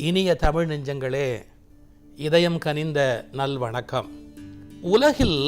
இனிய தமிழ் நெஞ்சங்களே, இதயம் கனிந்த நல்வணக்கம். உலகில்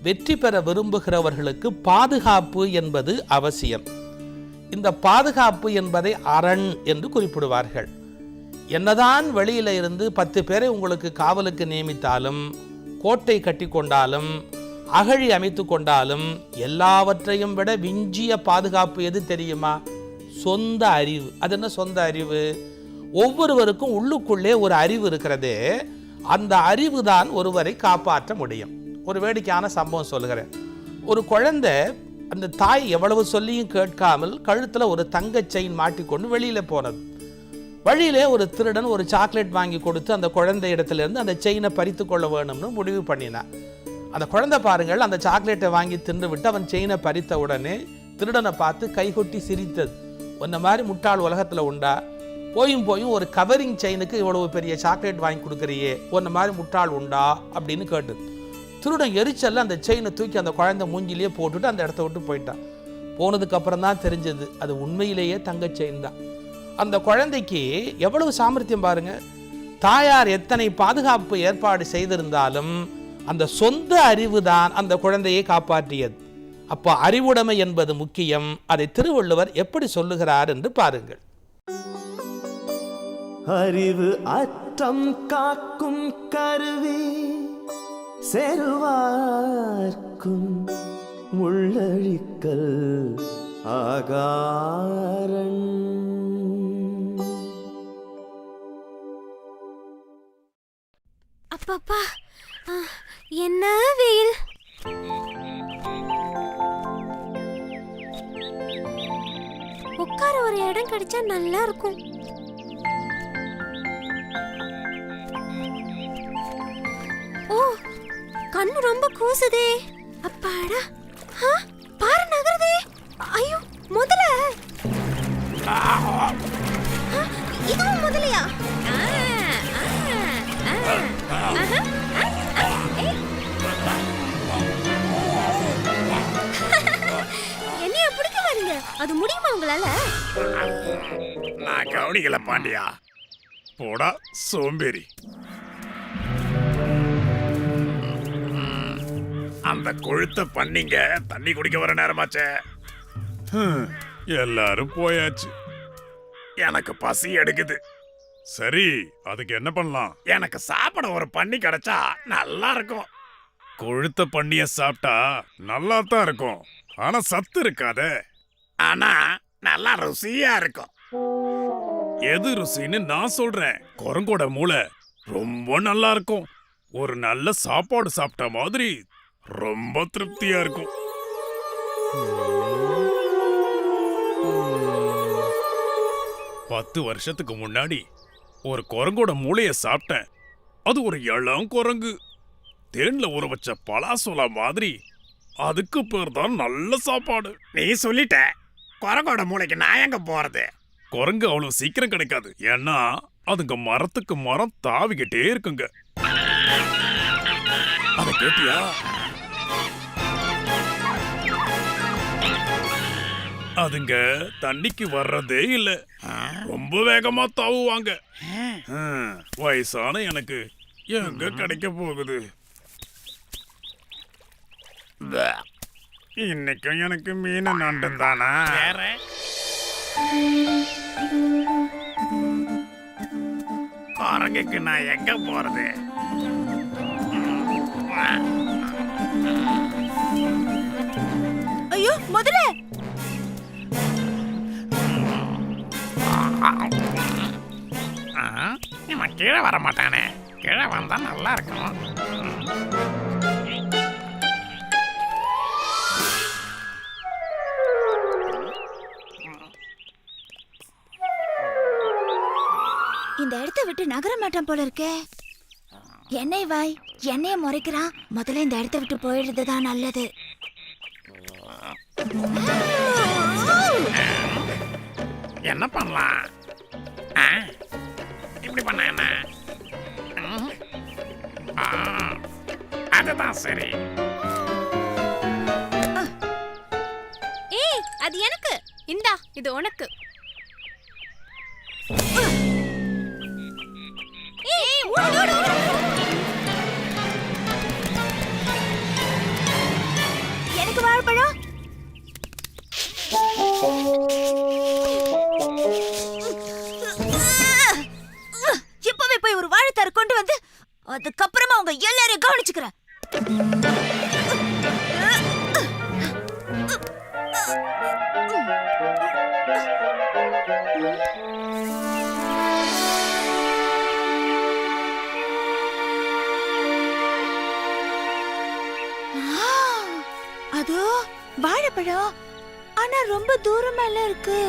வெற்றி பெற விரும்புகிறவர்களுக்கு பாதுகாப்பு என்பது அவசியம். இந்த பாதுகாப்பு என்பதை அரண் என்று குறிப்பிடுவார்கள். என்னதான் வெளியில இருந்து 10 பேரை உங்களுக்கு காவலுக்கு நியமித்தாலும், கோட்டை கட்டி கொண்டாலும், அகழி அமைத்து கொண்டாலும், எல்லாவற்றையும் விட விஞ்சிய பாதுகாப்பு எது தெரியுமா? சொந்த அறிவு. அது என்ன சொந்த அறிவு? ஒவ்வொருவருக்கும் உள்ளுக்குள்ளே ஒரு அறிவு இருக்கிறது. அந்த அறிவு தான் ஒருவரை காப்பாற்ற முடியும். ஒரு வேடிக்கையான சம்பவம் சொல்லுகிறேன். ஒரு குழந்தை அந்த தாய் எவ்வளவு சொல்லியும் கேட்காமல் கழுத்தில் ஒரு தங்க செயின் மாட்டிக்கொண்டு வெளியில் போனது. வழியிலே ஒரு திருடன் ஒரு சாக்லேட் வாங்கி கொடுத்து அந்த குழந்தை இடத்துலேருந்து அந்த செயினை பறித்து கொள்ள வேணும்னு முடிவு பண்ணினான். அந்த குழந்தை பாருங்கள், அந்த சாக்லேட்டை வாங்கி தின்று விட்டு அவன் செயினை பறித்த உடனே திருடனை பார்த்து கைகொட்டி சிரித்தது. உன்ன மாதிரி முட்டாள் உலகத்தில் உண்டா? போயும் ஒரு கவரிங் செயினுக்கு இவ்வளவு பெரிய சாக்லேட் வாங்கி கொடுக்குறியே, உன்ன மாதிரி முட்டாள் உண்டா அப்படின்னு கேட்டு திருடன் எரிச்சல்ல அந்த செயினை தூக்கி அந்த குழந்தை மூஞ்சிலேயே போட்டுட்டு அந்த இடத்த விட்டு போயிட்டான். போனதுக்கு அப்புறம் தான் தெரிஞ்சது அது உண்மையிலேயே தங்க செயின் தான். அந்த குழந்தைக்கு எவ்வளவு சாமர்த்தியம் பாருங்க. தாயார் எத்தனை பாதுகாப்பு ஏற்பாடு செய்திருந்தாலும் அந்த சொந்த அறிவு தான் அந்த குழந்தையை காப்பாற்றியது. அப்போ அறிவுடைமை என்பது முக்கியம். அதை திருவள்ளுவர் எப்படி சொல்லுகிறார் என்று பாருங்கள். அறிவு அற்றம் காக்கும் கருவி, செருவார்க்கும் முள்ளழிக்கல் ஆகாரன். அப்பப்பா, என்ன வெயில்! உட்கார ஒரு இடம் கிடைச்சா நல்லா இருக்கும். ஓ, கண்ணு ரொம்ப கூசுதே. அப்பாடா, பாரு நகருதே. ஐயோ, முதல! இதுவும் முதலையா? என்னைய பிடிக்க வரீங்க? அது முடியுமா உங்களால? நான் கவனிக்கல பாண்டியா. போடா சோம்பேறி. அந்த கொழுத்த பண்ணிங்க தண்ணி குடிக்க வர நேரமாச்சே. எல்லாரும் போயாச்சு. எனக்கு பசி எடுக்குது. சரி, அதுக்கு என்ன பண்ணலாம்? எனக்கு சாப்பிட ஒரு பண்ணி கிடைச்சா நல்லா இருக்கும். கொழுத்த பண்ணிய சாப்பிட்டா நல்லா தான் இருக்கும், ஆனா சத்து இருக்காதே. ஆனா நல்லா ருசியா இருக்கும். எது ருசின்னு நான் சொல்றேன். குரங்கோட மூளை ரொம்ப நல்லா இருக்கும். ஒரு நல்ல சாப்பாடு சாப்பிட்ட மாதிரி ரொம்ப திருப்தியா இருக்கும். 10 வருஷத்துக்கு முன்னாடி ஒரு குரங்கோட மூளைய சாப்பிட்டேன். அது ஒரு இளம் குரங்கு. தேன்ல ஊற வச்ச பலாசோலா மாதிரி. அதுக்கு பேர் தான் நல்ல சாப்பாடு. நீ சொல்லிட்ட. குரங்கோட மூளைக்கு நான் எங்க போறது? குரங்கு அவ்வளவு சீக்கிரம் கிடைக்காது. ஏன்னா அதுங்க மரத்துக்கு மரம் தாவிக்கிட்டே இருக்குங்க. அத கேட்டியா? அதுங்க தண்ணிக்கு வர்றதே இல்ல. ரொம்ப வேகமா தாவுவாங்க. வயசான எனக்கு எங்க கிடைக்க போகுது? இன்னைக்கும் எனக்கு மீன் நண்டும் தானா? குரங்குக்கு நான் எங்க போறது? ஐயோ, முதல்ல! இவன் கீழே வர மாட்டானே. கீழே வந்தா நல்லா இருக்கும். இந்த இடத்தை விட்டு நகர மாட்டான் போல இருக்கே. என்னை வாய், என்னைய முறைக்கிறான். முதல்ல இந்த இடத்தை விட்டு போயிடுறதுதான் நல்லது. என்ன பண்ணலாம்? இப்படி பண்ண என்ன? அதுதான் சரி. ஏய், அது எனக்கு. இந்தா, இது உனக்கு. அதோ வாழைப்பழம், ஆனா ரொம்ப தூரமால இருக்கு.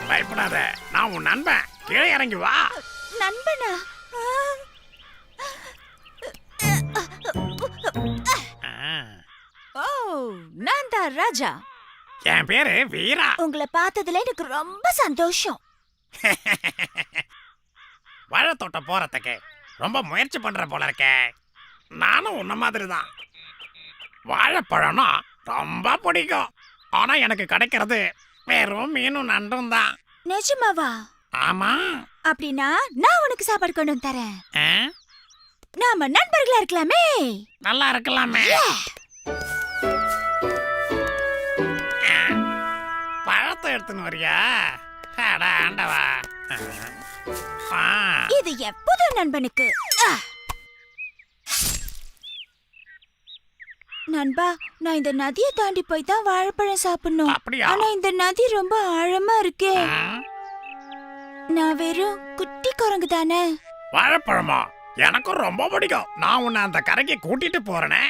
பயப்படாத, நான் உன் நண்பன். கீழே இறங்கி வா. நண்பனா? ஓ, நான் தான் ராஜா. என் பேரு வீரா. உங்களை பார்த்ததுல எனக்கு ரொம்ப சந்தோஷம். வாழைத்தோட்டம் போறதுக்கு ரொம்ப முயற்சி பண்ற போல இருக்கே. நானும் உன்ன மாதிரி தான். வாழைப்பழம்னா ரொம்ப பிடிக்கும். ஆனா எனக்கு கிடைக்கிறது வெறும் மீனும் நண்டும் தான். நிஜமாவா? ஆமா. அப்படின்னா நான் உனக்கு சாப்பாடு கொண்டு வந்து தரேன். ஆ? நாம நண்பர்களா இருக்கலாமே. நல்லா இருக்கலாமே. பழத்தை எடுத்துன்னு வரியா? அட ஆண்டவா. இது எப்போது நண்பனுக்கு. நண்பா, நான் இந்த நதியை தாண்டி போய் தான் வாழைப்பழம் சாப்பிடணும். அப்படியா? ஆனா இந்த நதி ரொம்ப ஆழமா இருக்கே. நான் வெறும் குட்டி குரங்கு தானே. வாழைப்பழமா? எனக்கும் ரொம்ப பிடிக்கும். நான் உன்னை அந்த கரைக்கு கூட்டிட்டு போறேனே.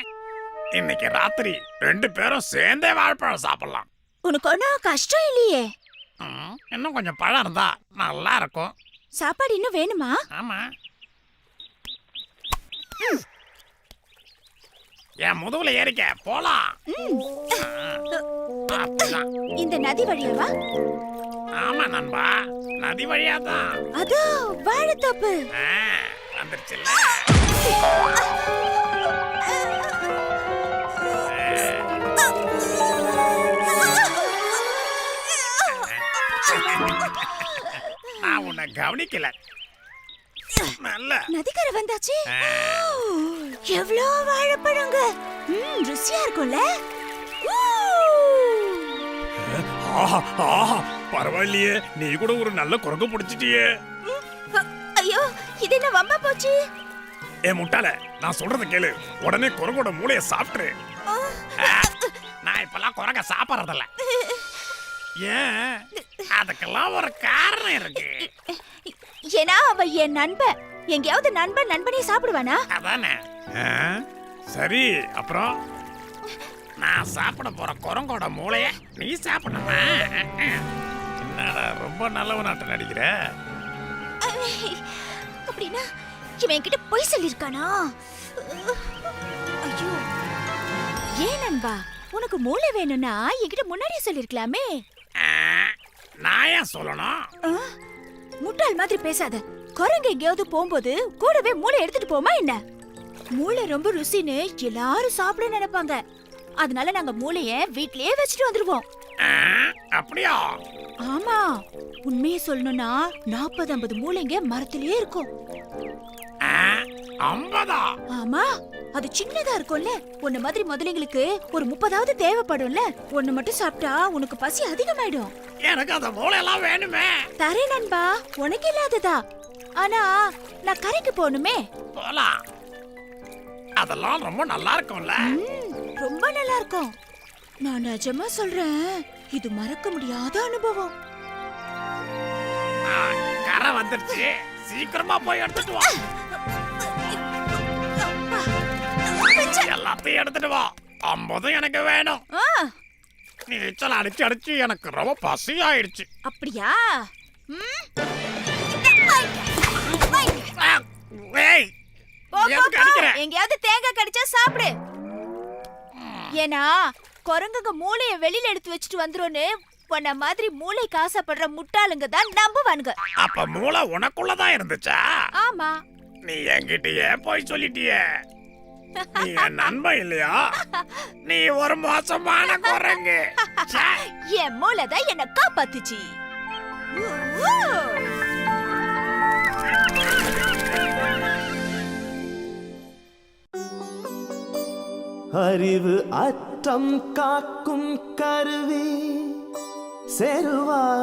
இன்னைக்கு ராத்திரி 2 பேரும் சேர்ந்தே வாழைப்பழம் சாப்பிடலாம். உனக்கு ஒன்னும் கஷ்டம் இல்லையே. இன்னும் கொஞ்சம் பழம் இருந்தா நல்லா இருக்கும். சாப்பாடு இன்னும் வேணுமா? ஆமா. என் முதுகுல ஏறிக்க போலாம். இந்த நதி வழியாவா? ஆமா நண்பா, நதி வழியாதான். அதோ வாழைத்தோப்பு வந்துருச்சுல்ல. நான் உன்னை கவனிக்கல. நல்ல நதிக்கரை வந்தாச்சு. எவ்வளோ வாழைப்பழங்க. ருசியா இருக்கும்ல. பரவாயில்லையே, நீ கூட ஒரு நல்ல குரங்கு பிடிச்சிட்டியே. ஐயோ, இது என்ன வம்பா போச்சு? ஏ முட்டாள, நான் சொல்றத கேளு. உடனே குரங்கோட மூளைய சாப்பிட்டுரு. நான் இப்பெல்லாம் குரங்க சாப்பிடறதில்ல. ஏன்? அதுக்கெல்லாம் ஒரு காரணம் இருக்கு. ஏன்னா அவன் என் நண்பன். எங்கேயாவது நண்பன் நண்பனே சாப்பிடுவானா? அதானே. சரி, அப்புறம் நான் சாப்பிட போற குரங்கோட மூளைய நீ சாப்பிடணுமா? என்னடா ரொம்ப நல்லவனாட்ட நடிக்கிற? அப்படின்னா இவன் என்கிட்ட பொய் சொல்லிருக்கானா? ஐயோ, ஏன் நண்பா, உனக்கு மூளை வேணும்னா என்கிட்ட முன்னாடியே சொல்லிருக்கலாமே. நான் ஏன் சொல்லணும்? முட்டாள் மாதிரி பேசாத. குரங்கு எங்கேயாவது போகும்போது கூடவே மூளை எடுத்துட்டு போமா என்ன? மூளை ரொம்ப ருசின்னு எல்லாரும் சாப்பிட நினைப்பாங்க. அதனால நாங்க மூளைய வீட்லயே வச்சுட்டு வந்துருவோம். அப்படியா? ஆமா, உண்மையை சொல்லணும்னா 40-50 மூளைங்க மரத்திலேயே இருக்கும். 50? ஆமா, அது சின்னதா இருக்கும்ல. உன்ன மாதிரி முதலைங்களுக்கு ஒரு 30ஆவது தேவைப்படும்ல. ஒண்ணு மட்டும் சாப்பிட்டா உனக்கு பசி அதிகமாயிடும். எனக்கு அந்த மூளையெல்லாம் வேணுமே. தரேன் நண்பா, உனக்கு இல்லாததா. ஆனா நான் கரைக்கு போகணுமே. போலாம். அதெல்லாம் ரொம்ப நல்லா இருக்கும்ல. ரொம்ப நல்லா இருக்கும். நான் நிஜமா சொல்றேன், இது மறக்க முடியாத அனுபவம். கரை வந்துருச்சு, சீக்கிரமா போய் எடுத்துட்டு வா. எடுத்துட்டு வா. 50 எனக்கு வேணும். ஆ, நீச்சல் அடிச்சு அடிச்சு எனக்கு ரொம்ப பசி ஆயிடுச்சு. அப்படியா? ம். ஏய், போ, போ, எதுக்கு போ. அடிக்கிற? எங்கேயாவது தேங்காய் கடிச்சா சாப்பிடு. ஏன்னா குரங்குங்க மூளைய வெளியில எடுத்து வச்சுட்டு வந்துரும்னு உன்ன மாதிரி மூளைக்கு ஆசைப்படுற முட்டாளுங்க தான் நம்புவானுங்க. அப்ப மூளை உனக்குள்ளதான் இருந்துச்சா? ஆமா. நீ என்கிட்டயே போய் சொல்லிட்டியே. நீ என் நண்பன் இல்லையா? நீ ஒரு மோசமான குரங்கு. ச்சே. என் மூளை தான் என்ன காப்பாத்துச்சு. ஊ. அறிவு அற்றம் காக்கும் கருவி செருவார்க்கும்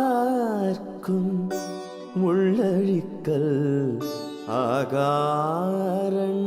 உள்ளழிக்கல் ஆகாரன்